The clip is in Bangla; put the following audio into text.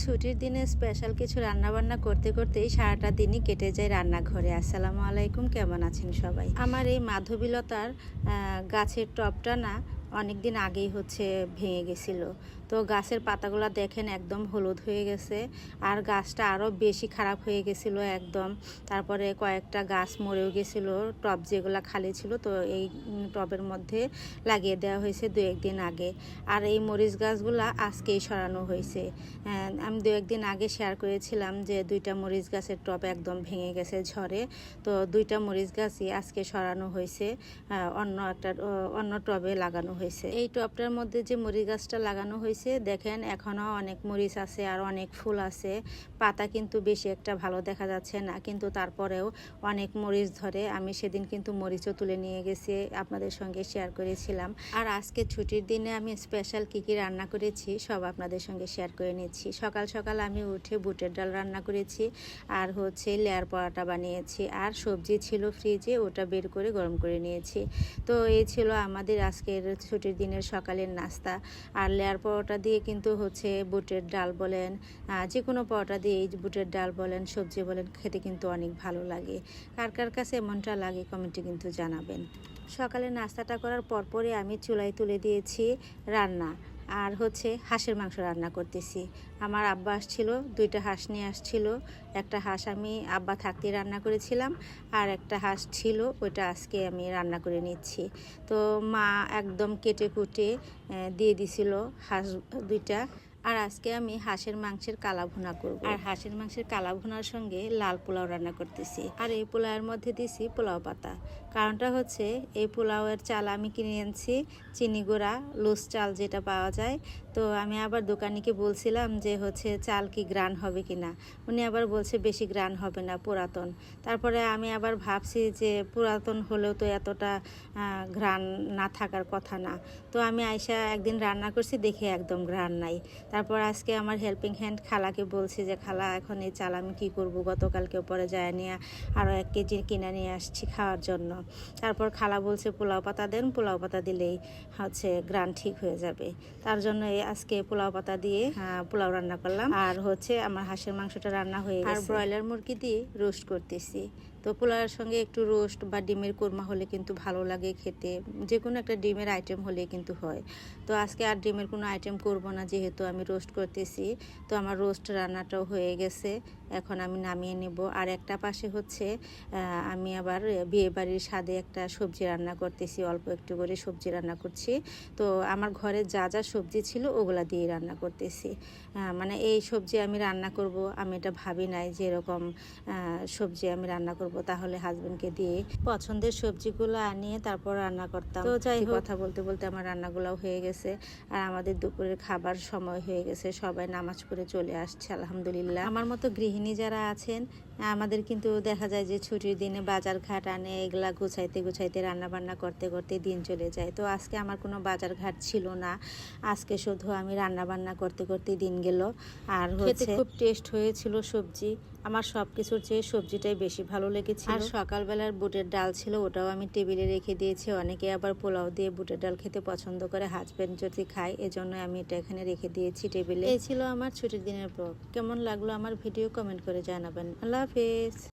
ছুটির দিনে স্পেশাল কিছু রান্নাবান্না করতে করতেই সারাটা দিনই কেটে যায় রান্নাঘরে। আসসালামু আলাইকুম, কেমন আছেন সবাই? আমার এই মাধবীলতার গাছের টবটা না অনেক দিন আগেই ভেঙে গেছিল। তো গাছের পাতাগুলো দেখেন একদম হলুদ হয়ে গেছে, আর গাছটা আরও বেশি খারাপ হয়ে গেছিলো একদম। তারপরে কয়েকটা গাছ মরেও গেছিল, টব যেগুলো খালি ছিল, তো এই টবের মধ্যে লাগিয়ে দেওয়া হয়েছে দু একদিন আগে। আর এই মরিচ গাছগুলা আজকেই সরানো হয়েছে। আমি দু একদিন আগে শেয়ার করেছিলাম যে 2টা মরিচ গাছের টব একদম ভেঙে গেছে ঝড়ে। তো 2টা মরিচ গাছই আজকে সরানো হয়েছে, অন্য টবে লাগানো হয়েছে। এই টবটার মধ্যে যে মরিচ গাছটা লাগানো হয়েছে দেখেন এখনও অনেক মরিচ আছে আর অনেক ফুল আছে। পাতা কিন্তু বেশি একটা ভালো দেখা যাচ্ছে না, কিন্তু তারপরেও অনেক মরিচ ধরে। আমি সেদিন কিন্তু মরিচও তুলে নিয়ে গেছি, আপনাদের সঙ্গে শেয়ার করেছিলাম। আর আজকে ছুটির দিনে আমি স্পেশাল কী কী রান্না করেছি সব আপনাদের সঙ্গে শেয়ার করে নিচ্ছি। সকাল সকাল আমি উঠে বুটের ডাল রান্না করেছি, আর লেয়ার পরোটা বানিয়েছি, আর সবজি ছিল ফ্রিজে, ওটা বের করে গরম করে নিয়েছি। তো এই ছিল আমাদের আজকের ছুটির দিনের সকালের নাস্তা। আর লেয়ার পরোটা দিয়ে কিন্তু বুটের ডাল বলেন, যে কোনো পরোটা দিয়ে এই বুটের ডাল বলেন, সবজি বলেন, খেতে কিন্তু অনেক ভালো লাগে। কার কার কাছে এমনটা লাগে কমেন্টে কিন্তু জানাবেন। সকালে নাস্তাটা করার পরপরই আমি চুলায় তুলে দিয়েছি রান্না, আর হাঁসের মাংস রান্না করতেছি। আমার আব্বা আসছিল, 2টা হাঁস নিয়ে আসছিল। একটা হাঁস আমি আব্বা থাকতে রান্না করেছিলাম, আর একটা হাঁস ছিল, ওইটা আজকে আমি রান্না করে নিচ্ছি। তো মা একদম কেটে কুটে দিয়ে দিছিল হাঁস 2টা। আর আজকে আমি হাঁসের মাংসের কালা ভুনা করব, আর হাঁসের মাংসের কালা ভুনার সঙ্গে লাল পোলাও রান্না করতেছি। আর এই পোলাওয়ের মধ্যে দিছি পোলাও পাতা। কারণটা এই পোলাওয়ের চাল আমি কিনে আনছি, চিনি গুঁড়া লুজ চাল যেটা পাওয়া যায়। তো আমি আবার দোকানিকে বলছিলাম যে চাল কি গ্রান হবে কিনা। উনি আবার বলছে বেশি গ্রান হবে না, পুরাতন। তারপরে আমি আবার ভাবছি যে পুরাতন হলেও তো এতটা ঘ্রাণ না থাকার কথা না। তো আমি আইসা একদিন রান্না করছি, দেখে একদম ঘ্রাণ নাই। তারপর আজকে আমার হেল্পিং হ্যান্ড খালাকে বলছি যে খালা, এখন এই চাল আমি কী করবো? গতকালকে পরে যায় নিয়ে আরও 1 কেজি কিনে নিয়ে আসছি খাওয়ার জন্য। তারপর খালা বলছে পোলাও পাতা দেন, পোলাও পাতা দিলেই গ্রান ঠিক হয়ে যাবে। তার জন্য আজকে পোলাও পাতা দিয়ে পোলাও রান্না করলাম। আর আমার হাঁসের মাংসটা রান্না হয়ে গেছে, আর ব্রয়লার মুরগি দিয়ে রোস্ট করতেছি। তো পোলাওয়ের সঙ্গে একটু রোস্ট বা ডিমের কোরমা হলে কিন্তু ভালো লাগে খেতে, যে কোনো একটা ডিমের আইটেম হলে কিন্তু হয়। তো আজকে আর ডিমের কোনো আইটেম করব না, যেহেতু আমি রোস্ট করতেছি। তো আমার রোস্ট রান্নাটাও হয়ে গেছে, এখন আমি নামিয়ে নেব। আর একটা পাশে আমি আবার বিয়েবাড়ির স্বাদে একটা সবজি রান্না করতেছি, অল্প একটু করে সবজি রান্না করছি। তো আমার ঘরে যা যা সবজি ছিল ওগুলা দিয়ে রান্না করতেছি। মানে এই সবজি আমি রান্না করব, আমি এটা ভাবি নাই যে এরকম সবজি আমি রান্না করব, তাহলে হাজবেন্ডকে দিয়ে পছন্দের সবজিগুলো আনিয়ে তারপর রান্না করতাম। তো যাই হোক, কথা বলতে বলতে আমার রান্নাগুলোও হয়ে গেছে, আর আমাদের দুপুরের খাবার সময় হয়ে গেছে। সবাই নামাজ পড়ে চলে আসছে আলহামদুলিল্লাহ। আমার মতো গৃহিণী যারা আছেন, আমাদের কিন্তু দেখা যায় যে ছুটির দিনে বাজার ঘাট আনে, এগুলা গুছাইতে রান্না বান্না করতে করতে দিন চলে যায়। তো আজকে আমার কোনো বাজার ঘাট ছিল না, আজকে শুধু আমি রান্না বান্না করতে করতে দিন গেল। আর খুব টেস্ট হয়েছিল সবজি, আমার সব কিছুর চেয়ে সবজিটাই বেশি ভালো লেগেছিল। আর সকালবেলার বুটের ডাল ছিল, ওটাও আমি টেবিলে রেখে দিয়েছি। অনেকে আবার পোলাও দিয়ে বুটের ডাল খেতে পছন্দ করে, হাজবেন্ড যদি খায়, এজন্য আমি এটা এখানে রেখে দিয়েছি টেবিলে। এই ছিল আমার ছুটির দিনের ব্লগ। কেমন লাগলো আমার ভিডিও কমেন্ট করে জানাবেন। আল্লাহ হাফেজ।